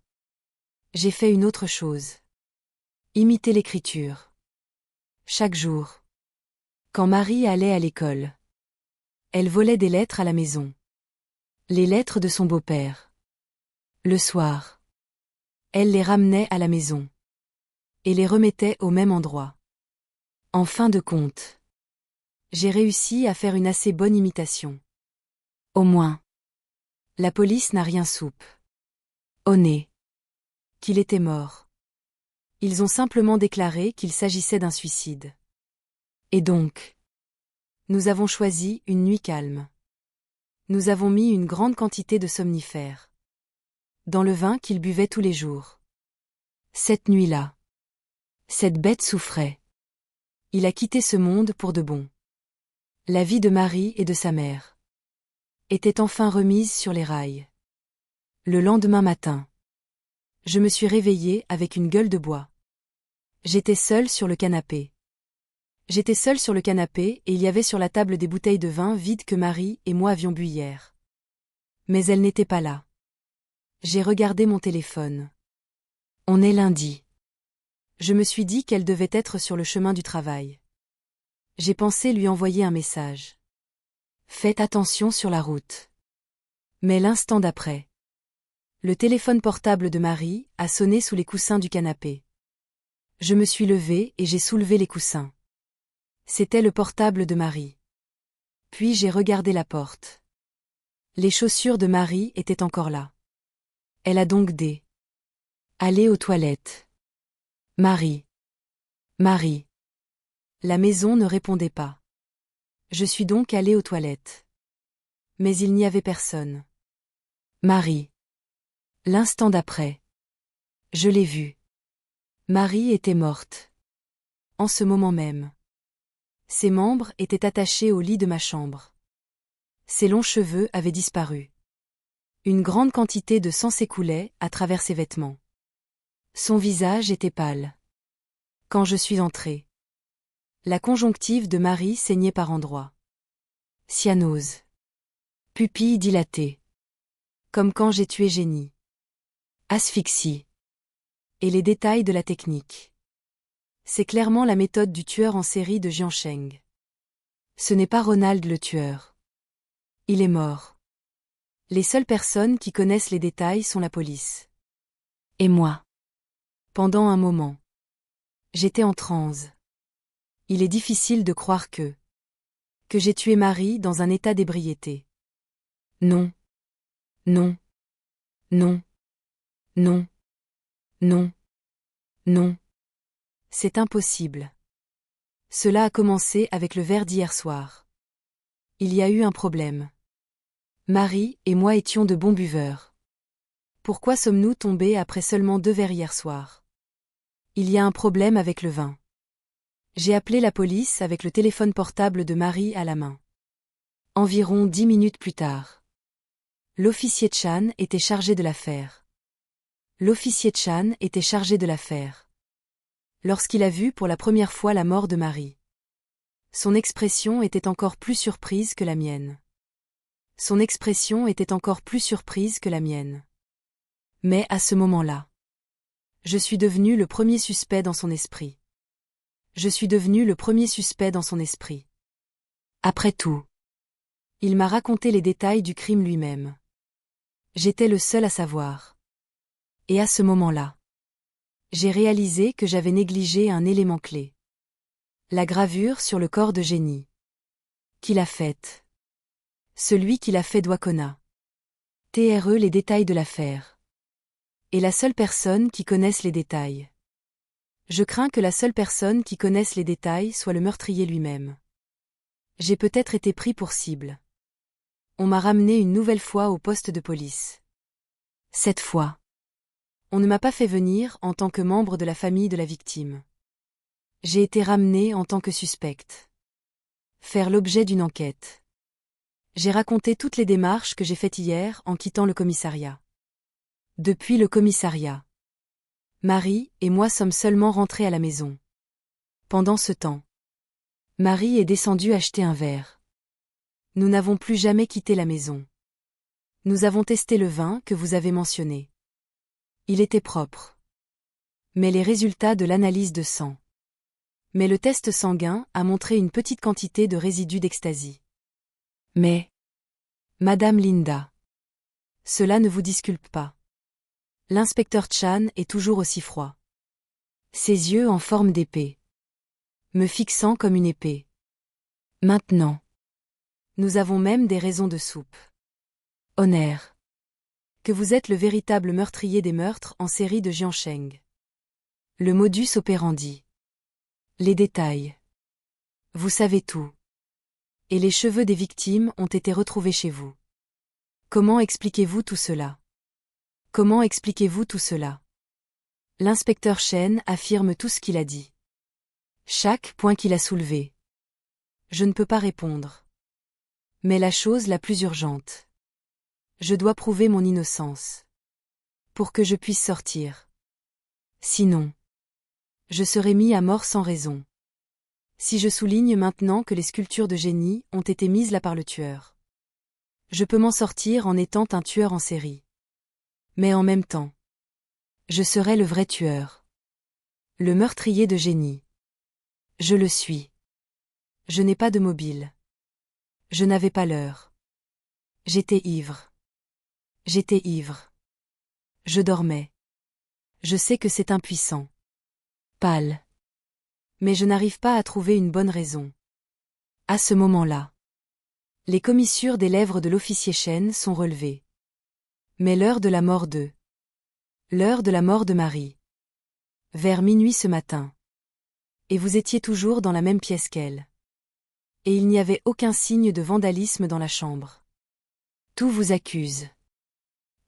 j'ai fait une autre chose. Imiter l'écriture. Chaque jour. Quand Marie allait à l'école. Elle volait des lettres à la maison. Les lettres de son beau-père. Le soir. Elle les ramenait à la maison. Et les remettait au même endroit. En fin de compte. J'ai réussi à faire une assez bonne imitation. Au moins. La police n'a rien soupe. Au nez. Qu'il était mort. Ils ont simplement déclaré qu'il s'agissait d'un suicide. Et donc. Nous avons choisi une nuit calme. Nous avons mis une grande quantité de somnifères dans le vin qu'il buvait tous les jours. Cette nuit-là, cette bête souffrait. Il a quitté ce monde pour de bon. La vie de Marie et de sa mère était enfin remise sur les rails. Le lendemain matin, je me suis réveillée avec une gueule de bois. J'étais seule sur le canapé. J'étais seule sur le canapé et il y avait sur la table des bouteilles de vin vides que Marie et moi avions bu hier. Mais elle n'était pas là. J'ai regardé mon téléphone. On est lundi. Je me suis dit qu'elle devait être sur le chemin du travail. J'ai pensé lui envoyer un message. Faites attention sur la route. Mais l'instant d'après, le téléphone portable de Marie a sonné sous les coussins du canapé. Je me suis levée et j'ai soulevé les coussins. C'était le portable de Marie. Puis j'ai regardé la porte. Les chaussures de Marie étaient encore là. Elle a donc allé aux toilettes. Marie. Marie. La maison ne répondait pas. Je suis donc allée aux toilettes. Mais il n'y avait personne. Marie. L'instant d'après. Je l'ai vue. Marie était morte. En ce moment même. Ses membres étaient attachés au lit de ma chambre. Ses longs cheveux avaient disparu. Une grande quantité de sang s'écoulait à travers ses vêtements. Son visage était pâle. Quand je suis entrée, la conjonctive de Marie saignait par endroits. Cyanose. Pupille dilatée. Comme quand j'ai tué Jenny. Asphyxie. Et les détails de la technique. C'est clairement la méthode du tueur en série de Jiansheng. Ce n'est pas Ronald le tueur. Il est mort. Les seules personnes qui connaissent les détails sont la police. Et moi. Pendant un moment. J'étais en transe. Il est difficile de croire que j'ai tué Marie dans un état d'ébriété. Non. Non. Non. Non. Non. Non. C'est impossible. Cela a commencé avec le verre d'hier soir. Il y a eu un problème. Marie et moi étions de bons buveurs. Pourquoi sommes-nous tombés après seulement 2 verres hier soir? Il y a un problème avec le vin. J'ai appelé la police avec le téléphone portable de Marie à la main. Environ 10 minutes plus tard. L'officier Chan était chargé de l'affaire. L'officier Chan était chargé de l'affaire. Lorsqu'il a vu pour la première fois la mort de Marie. Son expression était encore plus surprise que la mienne. Son expression était encore plus surprise que la mienne. Mais à ce moment-là, je suis devenu le premier suspect dans son esprit. Je suis devenu le premier suspect dans son esprit. Après tout, il m'a raconté les détails du crime lui-même. J'étais le seul à savoir. Et à ce moment-là, j'ai réalisé que j'avais négligé un élément clé. La gravure sur le corps de Jenny. Qui l'a faite? Celui qui l'a fait doit connaître les détails de l'affaire. Et la seule personne qui connaisse les détails. Je crains que la seule personne qui connaisse les détails soit le meurtrier lui-même. J'ai peut-être été pris pour cible. On m'a ramené une nouvelle fois au poste de police. Cette fois, on ne m'a pas fait venir en tant que membre de la famille de la victime. J'ai été ramené en tant que suspecte. Faire l'objet d'une enquête. J'ai raconté toutes les démarches que j'ai faites hier en quittant le commissariat. Depuis le commissariat, Marie et moi sommes seulement rentrés à la maison. Pendant ce temps, Marie est descendue acheter un verre. Nous n'avons plus jamais quitté la maison. Nous avons testé le vin que vous avez mentionné. Il était propre. Mais les résultats de l'analyse de sang. Mais le test sanguin a montré une petite quantité de résidus d'ecstasy. Mais, Madame Linda, cela ne vous disculpe pas. L'inspecteur Chan est toujours aussi froid. Ses yeux en forme d'épée. Me fixant comme une épée. Maintenant. Nous avons même des raisons de soupe. Honneur. Que vous êtes le véritable meurtrier des meurtres en série de Jiansheng. Le modus operandi. Les détails. Vous savez tout. Et les cheveux des victimes ont été retrouvés chez vous. Comment expliquez-vous tout cela? Comment expliquez-vous tout cela? L'inspecteur Chen affirme tout ce qu'il a dit. Chaque point qu'il a soulevé. Je ne peux pas répondre. Mais la chose la plus urgente. Je dois prouver mon innocence. Pour que je puisse sortir. Sinon, je serai mis à mort sans raison. Si je souligne maintenant que les sculptures de génie ont été mises là par le tueur. Je peux m'en sortir en étant un tueur en série. Mais en même temps, je serai le vrai tueur. Le meurtrier de génie. Je le suis. Je n'ai pas de mobile. Je n'avais pas l'heure. J'étais ivre. J'étais ivre. Je dormais. Je sais que c'est impuissant. Pâle. Mais je n'arrive pas à trouver une bonne raison. À ce moment-là, les commissures des lèvres de l'officier Chen sont relevées. Mais l'heure de la mort de... L'heure de la mort de Marie. Vers minuit ce matin. Et vous étiez toujours dans la même pièce qu'elle. Et il n'y avait aucun signe de vandalisme dans la chambre. Tout vous accuse.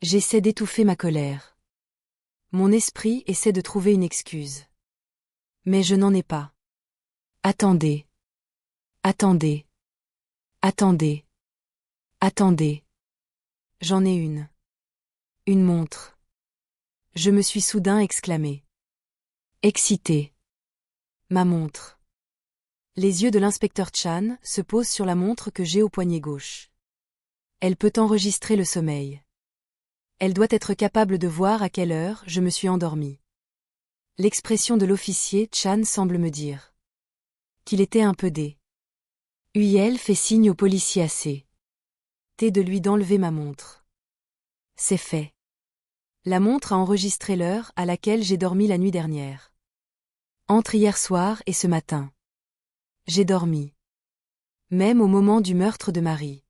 J'essaie d'étouffer ma colère. Mon esprit essaie de trouver une excuse. Mais je n'en ai pas. Attendez. Attendez. Attendez. Attendez. J'en ai une. Une montre. Je me suis soudain exclamé. Excité. Ma montre. Les yeux de l'inspecteur Chan se posent sur la montre que j'ai au poignet gauche. Elle peut enregistrer le sommeil. Elle doit être capable de voir à quelle heure je me suis endormi. L'expression de l'officier Chan semble me dire qu'il était un peu dé. Huyel fait signe au policier assez. De lui d'enlever ma montre. C'est fait. La montre a enregistré l'heure à laquelle j'ai dormi la nuit dernière. Entre hier soir et ce matin. J'ai dormi. Même au moment du meurtre de Marie.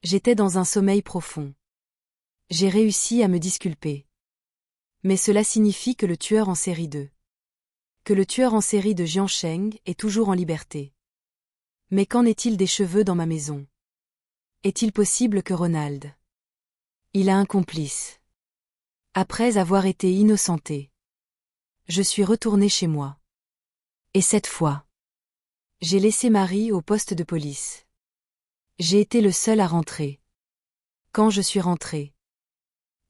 J'étais dans un sommeil profond. J'ai réussi à me disculper. Mais cela signifie que le tueur en série que le tueur en série de Jiansheng est toujours en liberté. Mais qu'en est-il des cheveux dans ma maison? Est-il possible que Ronald... Il a un complice. Après avoir été innocenté. Je suis retourné chez moi. Et cette fois, j'ai laissé Marie au poste de police. J'ai été le seul à rentrer. Quand je suis rentré,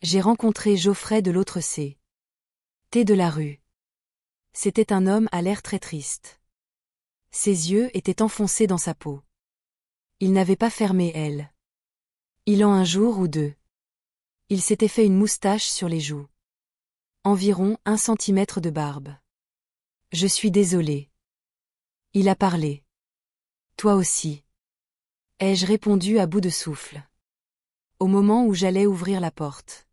j'ai rencontré Geoffrey de l'autre de la rue. C'était un homme à l'air très triste. Ses yeux étaient enfoncés dans sa peau. Il n'avait pas fermé elle. Il en un jour ou deux. Il s'était fait une moustache sur les joues. Environ 1 centimètre de barbe. Je suis désolé. Il a parlé. Toi aussi. Ai-je répondu à bout de souffle. Au moment où j'allais ouvrir la porte.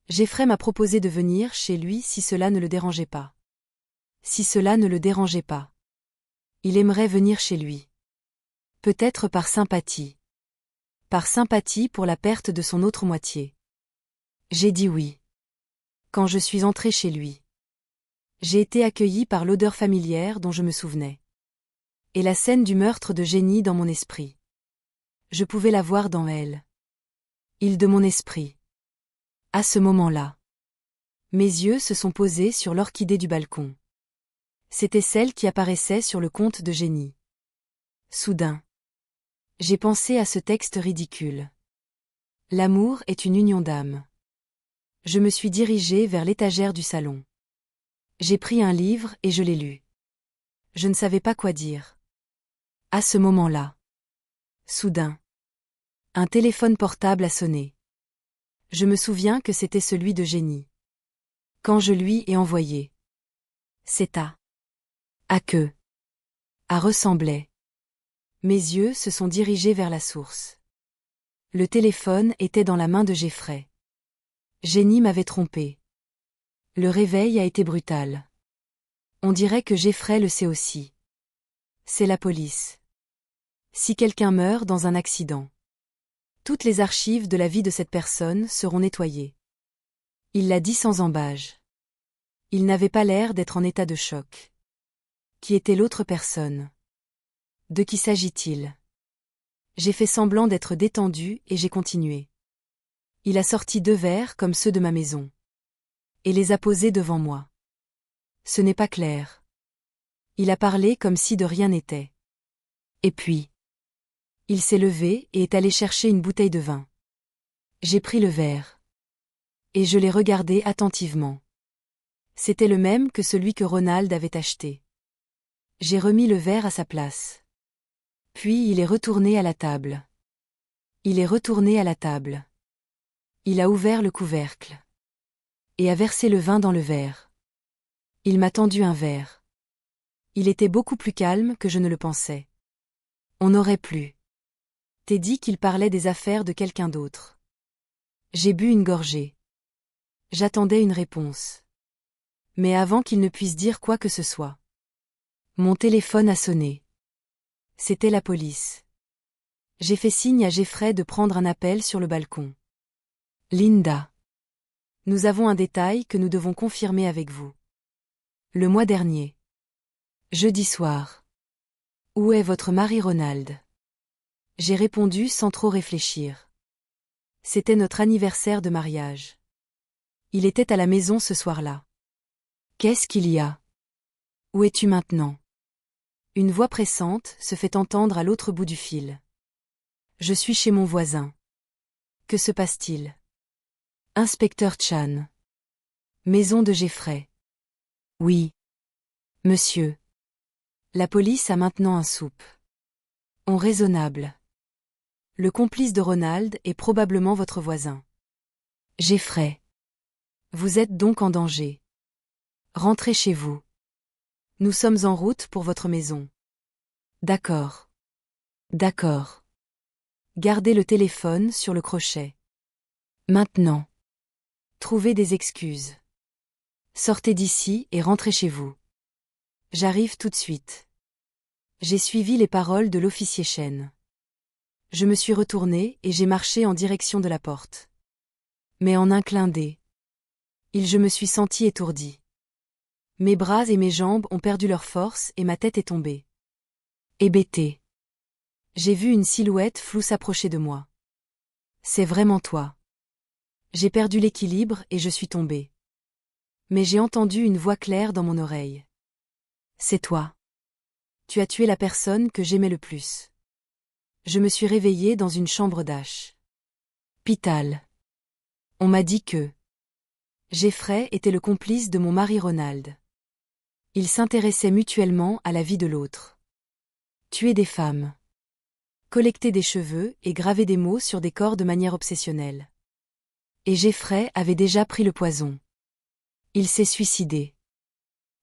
Geoffrey m'a proposé de venir chez lui si cela ne le dérangeait pas. Si cela ne le dérangeait pas. Il aimerait venir chez lui. Peut-être par sympathie. Par sympathie pour la perte de son autre moitié. J'ai dit oui. Quand je suis entré chez lui. J'ai été accueilli par l'odeur familière dont je me souvenais. Et la scène du meurtre de génie dans mon esprit. Je pouvais la voir dans elle. Île de mon esprit. À ce moment-là. Mes yeux se sont posés sur l'orchidée du balcon. C'était celle qui apparaissait sur le conte de génie. Soudain. J'ai pensé à ce texte ridicule. L'amour est une union d'âmes. Je me suis dirigé vers l'étagère du salon. J'ai pris un livre et je l'ai lu. Je ne savais pas quoi dire. À ce moment-là. Soudain. Un téléphone portable a sonné. Je me souviens que c'était celui de génie. Quand je lui ai envoyé. C'est à que. À ressemblait. Mes yeux se sont dirigés vers la source. Le téléphone était dans la main de Geoffrey. Génie m'avait trompé. Le réveil a été brutal. On dirait que Geoffrey le sait aussi. C'est la police. Si quelqu'un meurt dans un accident. Toutes les archives de la vie de cette personne seront nettoyées. Il l'a dit sans ambages. Il n'avait pas l'air d'être en état de choc. Qui était l'autre personne? De qui s'agit-il? J'ai fait semblant d'être détendu et j'ai continué. Il a sorti 2 verres comme ceux de ma maison. Et les a posés devant moi. Ce n'est pas clair. Il a parlé comme si de rien n'était. Et puis, il s'est levé et est allé chercher une bouteille de vin. J'ai pris le verre. Et je l'ai regardé attentivement. C'était le même que celui que Ronald avait acheté. J'ai remis le verre à sa place. Puis il est retourné à la table. Il est retourné à la table. Il a ouvert le couvercle. Et a versé le vin dans le verre. Il m'a tendu un verre. Il était beaucoup plus calme que je ne le pensais. On aurait pu. T'ai dit qu'il parlait des affaires de quelqu'un d'autre. J'ai bu une gorgée. J'attendais une réponse. Mais avant qu'il ne puisse dire quoi que ce soit. Mon téléphone a sonné. C'était la police. J'ai fait signe à Jeffrey de prendre un appel sur le balcon. Linda. Nous avons un détail que nous devons confirmer avec vous. Le mois dernier. Jeudi soir. Où est votre mari Ronald? J'ai répondu sans trop réfléchir. C'était notre anniversaire de mariage. Il était à la maison ce soir-là. Qu'est-ce qu'il y a? Où es-tu maintenant? Une voix pressante se fait entendre à l'autre bout du fil. Je suis chez mon voisin. Que se passe-t-il? Inspecteur Chan. Maison de Jeffrey. Oui. Monsieur. La police a maintenant un soupe. On raisonnable. Le complice de Ronald est probablement votre voisin. Jeffrey. Vous êtes donc en danger. Rentrez chez vous. Nous sommes en route pour votre maison. D'accord. D'accord. Gardez le téléphone sur le crochet. Maintenant. Trouvez des excuses. Sortez d'ici et rentrez chez vous. J'arrive tout de suite. J'ai suivi les paroles de l'officier Chen. Je me suis retourné et j'ai marché en direction de la porte. Mais en un clin d'œil, je me suis senti étourdi. Mes bras et mes jambes ont perdu leur force et ma tête est tombée. Hébété. J'ai vu une silhouette floue s'approcher de moi. C'est vraiment toi. J'ai perdu l'équilibre et je suis tombée. Mais j'ai entendu une voix claire dans mon oreille. C'est toi. Tu as tué la personne que j'aimais le plus. Je me suis réveillée dans une chambre d'H. Pital. On m'a dit que Jeffrey était le complice de mon mari Ronald. Ils s'intéressaient mutuellement à la vie de l'autre. Tuer des femmes. Collecter des cheveux et graver des mots sur des corps de manière obsessionnelle. Et Jeffrey avait déjà pris le poison. Il s'est suicidé.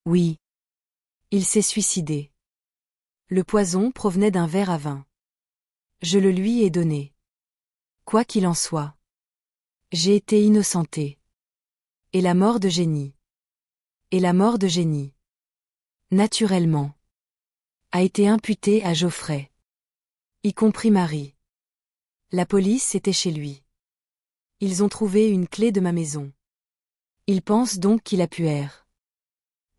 Oui. Il s'est suicidé. Le poison provenait d'un verre à vin. Je le lui ai donné. Quoi qu'il en soit. J'ai été innocenté. Et la mort de Jenny. Et la mort de Jenny. Naturellement. A été imputée à Geoffrey. Y compris Marie. La police était chez lui. Ils ont trouvé une clé de ma maison. Ils pensent donc qu'il a pu errer.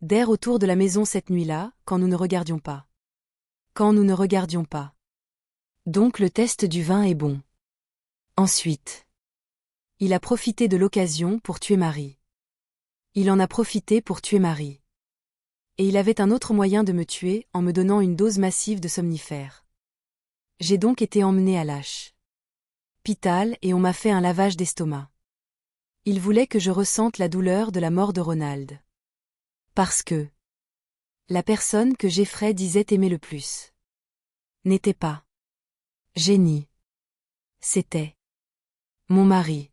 D'errer autour de la maison cette nuit-là, quand nous ne regardions pas. Quand nous ne regardions pas. Donc le test du vin est bon. Ensuite. Il a profité de l'occasion pour tuer Marie. Il en a profité pour tuer Marie. Et il avait un autre moyen de me tuer en me donnant une dose massive de somnifères. J'ai donc été emmené à l'hôpital et on m'a fait un lavage d'estomac. Il voulait que je ressente la douleur de la mort de Ronald. Parce que la personne que Jeffrey disait aimer le plus n'était pas Jenny. C'était mon mari.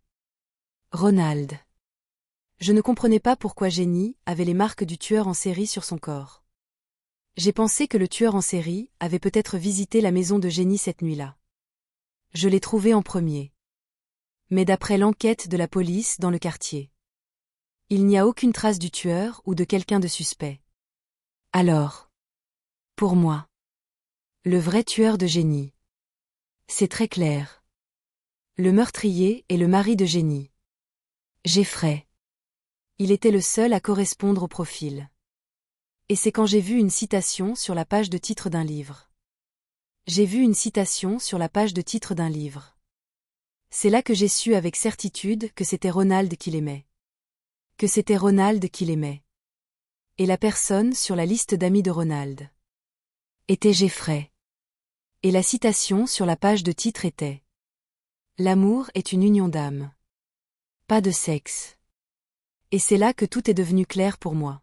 Ronald. Je ne comprenais pas pourquoi Jenny avait les marques du tueur en série sur son corps. J'ai pensé que le tueur en série avait peut-être visité la maison de Jenny cette nuit-là. Je l'ai trouvé en premier. Mais d'après l'enquête de la police dans le quartier, il n'y a aucune trace du tueur ou de quelqu'un de suspect. Alors, pour moi, le vrai tueur de Jenny, c'est très clair. Le meurtrier est le mari de Jenny. Jeffrey. Il était le seul à correspondre au profil. Et c'est quand j'ai vu une citation sur la page de titre d'un livre. J'ai vu une citation sur la page de titre d'un livre. C'est là que j'ai su avec certitude que c'était Ronald qui l'aimait. Que c'était Ronald qui l'aimait. Et la personne sur la liste d'amis de Ronald était Jeffrey. Et la citation sur la page de titre était: L'amour est une union d'âme. Pas de sexe. Et c'est là que tout est devenu clair pour moi.